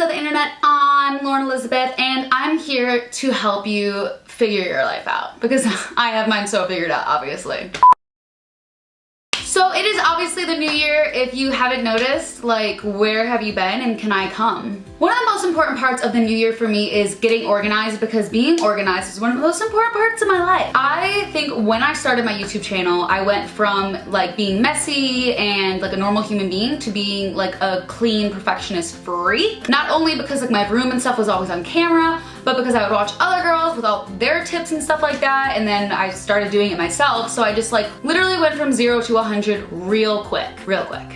of the internet. I'm Lauren Elizabeth, and I'm here to help you figure your life out because I have mine so figured out, obviously. So it is obviously the new year. If you haven't noticed, like, where have you been and can I come? One of the most important parts of the new year for me is getting organized, because being organized is one of the most important parts of my life. I think when I started my YouTube channel, I went from like being messy and like a normal human being to being like a clean perfectionist freak. Not only because like my room and stuff was always on camera, but because I would watch other girls with all their tips and stuff like that, and then I started doing it myself. So I just like literally went from 0 to 100 real quick.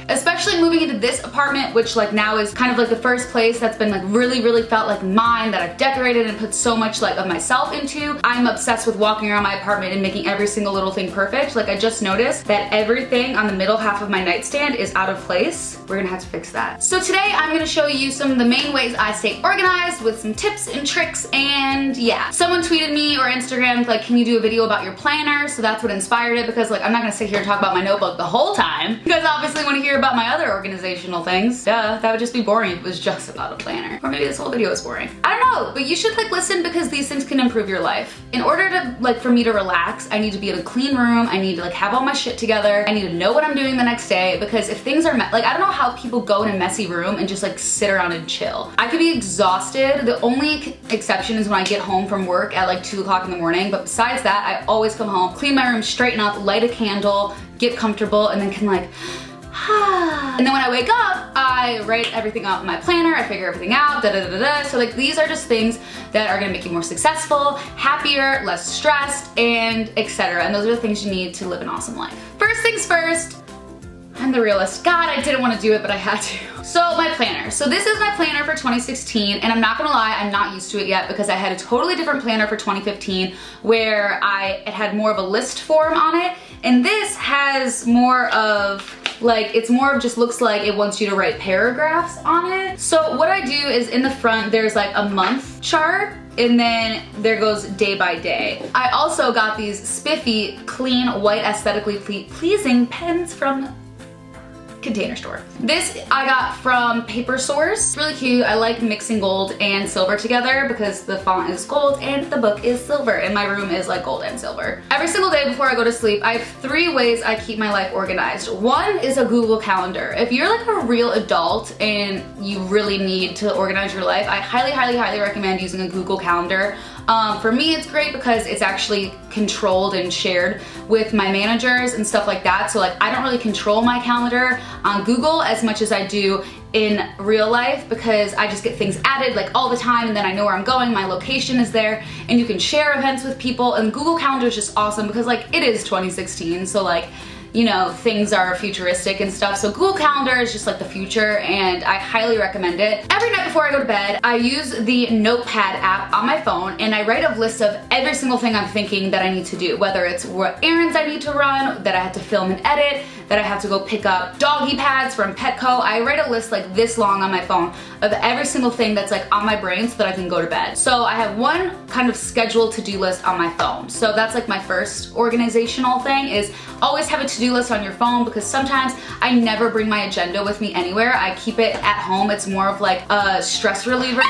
Especially moving into this apartment, which like now is kind of like the first place that's been like really felt like mine, that I've decorated and put so much like of myself into. I'm obsessed with walking around my apartment and making every single little thing perfect. Like I just noticed that everything on the middle half of my nightstand is out of place. We're gonna have to fix that. So today I'm gonna show you some of the main ways I stay organized with some tips and tricks. And yeah, someone tweeted me or Instagrammed like, can you do a video about your planner? So that's what inspired it, because like I'm not gonna sit here and talk about my notebook the whole time. You guys obviously want to hear about my other organizational things. Duh, that would just be boring if it was just about a planner. Or maybe this whole video is boring. I don't know, but you should like listen, because these things can improve your life. In order to like for me to relax, I need to be in a clean room. I need to like have all my shit together. I need to know what I'm doing the next day, because if things are like, I don't know how people go in a messy room and just like sit around and chill. I could be exhausted. The only exception is when I get home from work at like 2 o'clock in the morning, but besides that, I always come home, clean my room, straighten up, light a candle, get comfortable, and then can like, and then when I wake up, I write everything out in my planner, I figure everything out, So like these are just things that are gonna make you more successful, happier, less stressed, and etc. And those are the things you need to live an awesome life. First things first, I'm the realist. God, I didn't want to do it, but I had to. So my planner. So this is my planner for 2016, and I'm not gonna lie, I'm not used to it yet, because I had a totally different planner for 2015 where it had more of a list form on it, and this has more of like, it's more of just looks like it wants you to write paragraphs on it. So what I do is in the front, there's like a month chart, and then there goes day by day. I also got these spiffy, clean, white, aesthetically pleasing pens from Container Store. This I got from Paper Source. Really cute. I like mixing gold and silver together because the font is gold and the book is silver, and my room is like gold and silver. Every single day before I go to sleep, I have 3 ways I keep my life organized. One is a Google Calendar. If you're like a real adult and you really need to organize your life, I highly recommend using a Google Calendar. For me, it's great because it's actually controlled and shared with my managers and stuff like that. So like, I don't really control my calendar on Google as much as I do in real life, because I just get things added like all the time, and then I know where I'm going, my location is there, and you can share events with people. And Google Calendar is just awesome because like it is 2016, so like, you know, things are futuristic and stuff. So Google Calendar is just like the future, and I highly recommend it. Every night before I go to bed, I use the Notepad app on my phone, and I write a list of every single thing I'm thinking that I need to do, whether it's what errands I need to run, that I have to film and edit, that I have to go pick up doggy pads from Petco. I write a list like this long on my phone of every single thing that's like on my brain so that I can go to bed. So I have one kind of scheduled to-do list on my phone. So that's like my first organizational thing, is always have a to-do list on your phone, because sometimes I never bring my agenda with me anywhere. I keep it at home. It's more of like a stress reliever.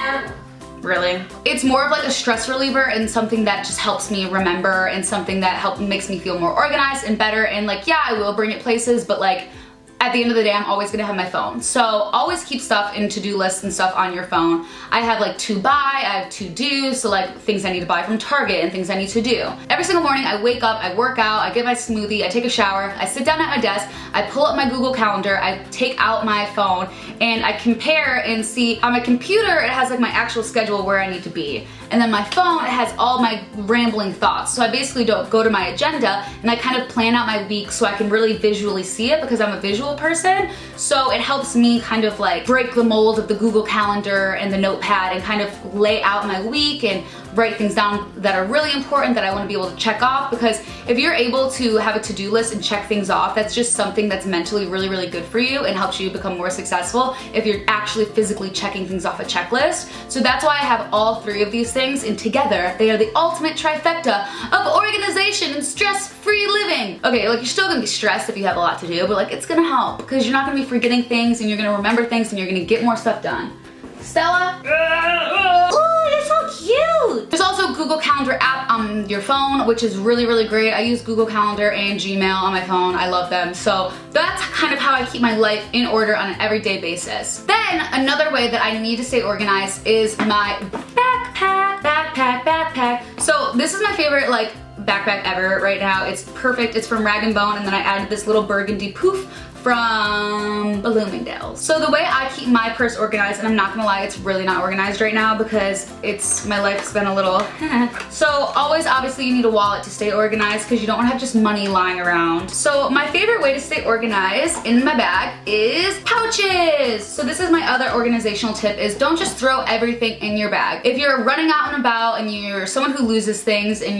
Really? It's more of like a stress reliever and something that just helps me remember, and something that makes me feel more organized and better. And like, yeah, I will bring it places, but like at the end of the day, I'm always gonna have my phone. So always keep stuff in to-do lists and stuff on your phone. I have like to buy, I have to do, so like things I need to buy from Target and things I need to do. Every single morning I wake up, I work out, I get my smoothie, I take a shower, I sit down at my desk, I pull up my Google Calendar, I take out my phone, and I compare and see. On my computer, it has like my actual schedule where I need to be. And then my phone, it has all my rambling thoughts. So I basically don't go to my agenda, and I kind of plan out my week so I can really visually see it, because I'm a visual person. So it helps me kind of like break the mold of the Google Calendar and the Notepad, and kind of lay out my week and write things down that are really important that I want to be able to check off. Because if you're able to have a to-do list and check things off, that's just something that's mentally really good for you and helps you become more successful if you're actually physically checking things off a checklist. So that's why I have all 3 of these things, and together they are the ultimate trifecta of organization and stress-free living. Okay, like you're still gonna be stressed if you have a lot to do, but like it's gonna help, because you're not gonna be forgetting things, and you're gonna remember things, and you're gonna get more stuff done. Stella. Oh, you're so cute. There's also Google Calendar app on your phone, which is really, really great. I use Google Calendar and Gmail on my phone. I love them. So that's kind of how I keep my life in order on an everyday basis. Then another way that I need to stay organized is my backpack. So this is my favorite like backpack ever right now. It's perfect. It's from Rag & Bone, and then I added this little burgundy poof from Bloomingdale's. So the way I keep my purse organized, and I'm not gonna lie, it's really not organized right now because my life's been a little So always, obviously, you need a wallet to stay organized because you don't wanna have just money lying around. So my favorite way to stay organized in my bag is pouches. So this is my other organizational tip, is don't just throw everything in your bag. If you're running out and about and you're someone who loses things and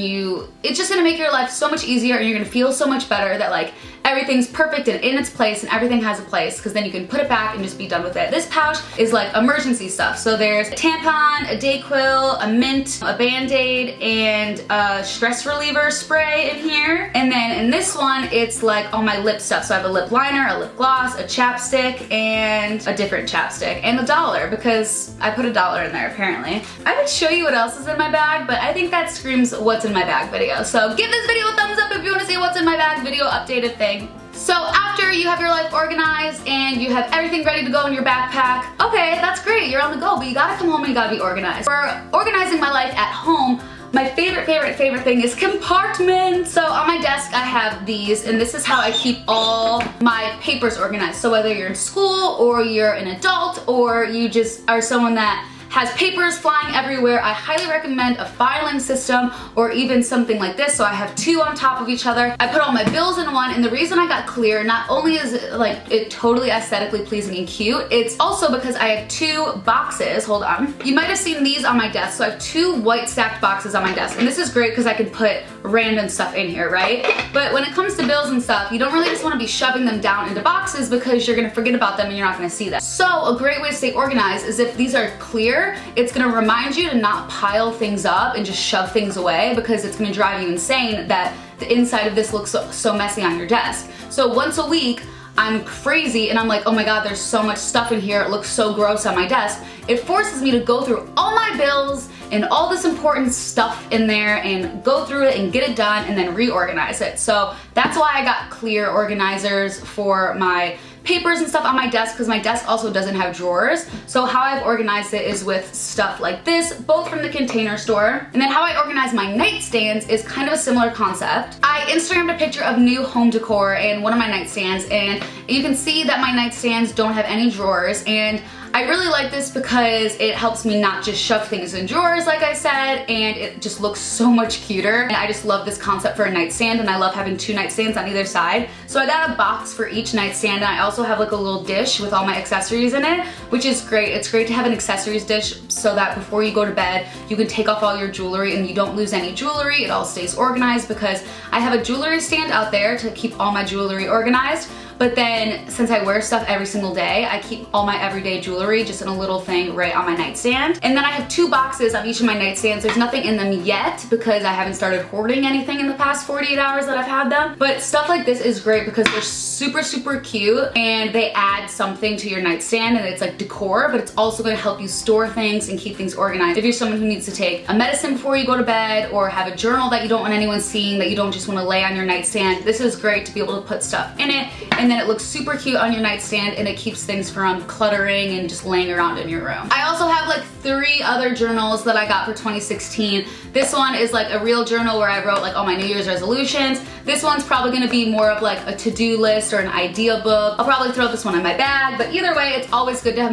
it's just gonna make your life so much easier, and you're gonna feel so much better that like everything's perfect and in its place and everything has a place, because then you can put it back and just be done with it. This pouch is like emergency stuff. So there's a tampon, a Dayquil, a mint, a Band-Aid, and a stress reliever spray in here. And then in this one, it's like all my lip stuff. So I have a lip liner, a lip gloss, a chapstick, and a different chapstick, and $1 because I put $1 in there apparently. I would show you what else is in my bag, but I think that screams what's in my bag video. So give this video a thumbs up if you want to see what's in my bag video updated thing. So after you have your life organized and you have everything ready to go in your backpack, okay, that's great, you're on the go, but you gotta come home and you gotta be organized. For organizing my life at home, my favorite thing is compartments. So on my desk I have these, and this is how I keep all my papers organized. So whether you're in school or you're an adult or you just are someone that has papers flying everywhere, I highly recommend a filing system or even something like this. So I have two on top of each other. I put all my bills in one, and the reason I got clear, not only is it totally aesthetically pleasing and cute, it's also because I have two boxes. Hold on. You might have seen these on my desk. So I have two white stacked boxes on my desk, and this is great because I can put random stuff in here, right? But when it comes to bills and stuff, you don't really just want to be shoving them down into boxes because you're gonna forget about them and you're not gonna see them. So a great way to stay organized is if these are clear, it's gonna remind you to not pile things up and just shove things away, because it's gonna drive you insane that the inside of this looks so messy on your desk. So once a week, I'm crazy and I'm like, oh my god, there's so much stuff in here, it looks so gross on my desk. It forces me to go through all my bills and all this important stuff in there and go through it and get it done and then reorganize it. So that's why I got clear organizers for my papers and stuff on my desk, because my desk also doesn't have drawers. So how I've organized it is with stuff like this, both from the Container Store. And then how I organize my nightstands is kind of a similar concept. I Instagrammed a picture of new home decor in one of my nightstands, and you can see that my nightstands don't have any drawers, and I really like this because it helps me not just shove things in drawers like I said, and it just looks so much cuter. And I just love this concept for a nightstand, and I love having two nightstands on either side. So I got a box for each nightstand, and I also have like a little dish with all my accessories in it, which is great. It's great to have an accessories dish so that before you go to bed, you can take off all your jewelry and you don't lose any jewelry. It all stays organized because I have a jewelry stand out there to keep all my jewelry organized. But then, since I wear stuff every single day, I keep all my everyday jewelry just in a little thing right on my nightstand. And then I have two boxes on each of my nightstands. There's nothing in them yet because I haven't started hoarding anything in the past 48 hours that I've had them. But stuff like this is great because they're super, super cute and they add something to your nightstand, and it's like decor, but it's also gonna help you store things and keep things organized. If you're someone who needs to take a medicine before you go to bed or have a journal that you don't want anyone seeing, that you don't just wanna lay on your nightstand, this is great to be able to put stuff in it. And then it looks super cute on your nightstand, and it keeps things from cluttering and just laying around in your room. I also have like 3 other journals that I got for 2016. This one is like a real journal where I wrote like all my New Year's resolutions. This one's probably gonna be more of like a to-do list or an idea book. I'll probably throw this one in my bag, but either way, it's always good to have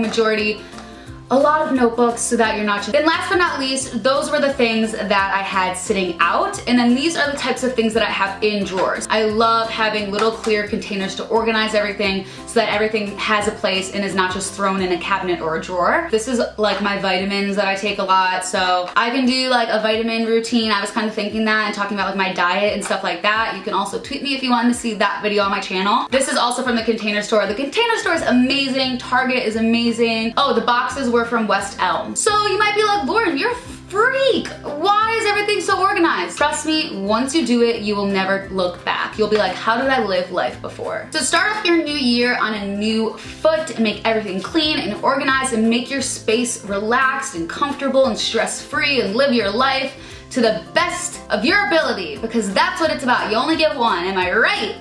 a lot of notebooks so that you're not just... Then last but not least, those were the things that I had sitting out, and then these are the types of things that I have in drawers. I love having little clear containers to organize everything so that everything has a place and is not just thrown in a cabinet or a drawer. This is like my vitamins that I take a lot, so I can do like a vitamin routine. I was kind of thinking that and talking about like my diet and stuff like that. You can also tweet me if you want to see that video on my channel. This is also from the Container Store. The Container Store is amazing. Target is amazing. Oh, the boxes we're from West Elm. So you might be like, Lauren, you're a freak. Why is everything so organized? Trust me, once you do it, you will never look back. You'll be like, how did I live life before? So start off your new year on a new foot and make everything clean and organized and make your space relaxed and comfortable and stress-free and live your life to the best of your ability, because that's what it's about. You only get one, am I right?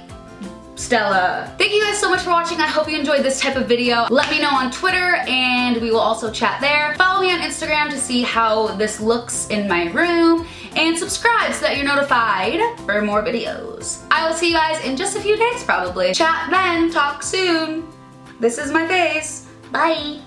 Stella. Thank you guys so much for watching. I hope you enjoyed this type of video. Let me know on Twitter and we will also chat there. Follow me on Instagram to see how this looks in my room, and subscribe so that you're notified for more videos. I will see you guys in just a few days probably. Chat then, talk soon. This is my face. Bye.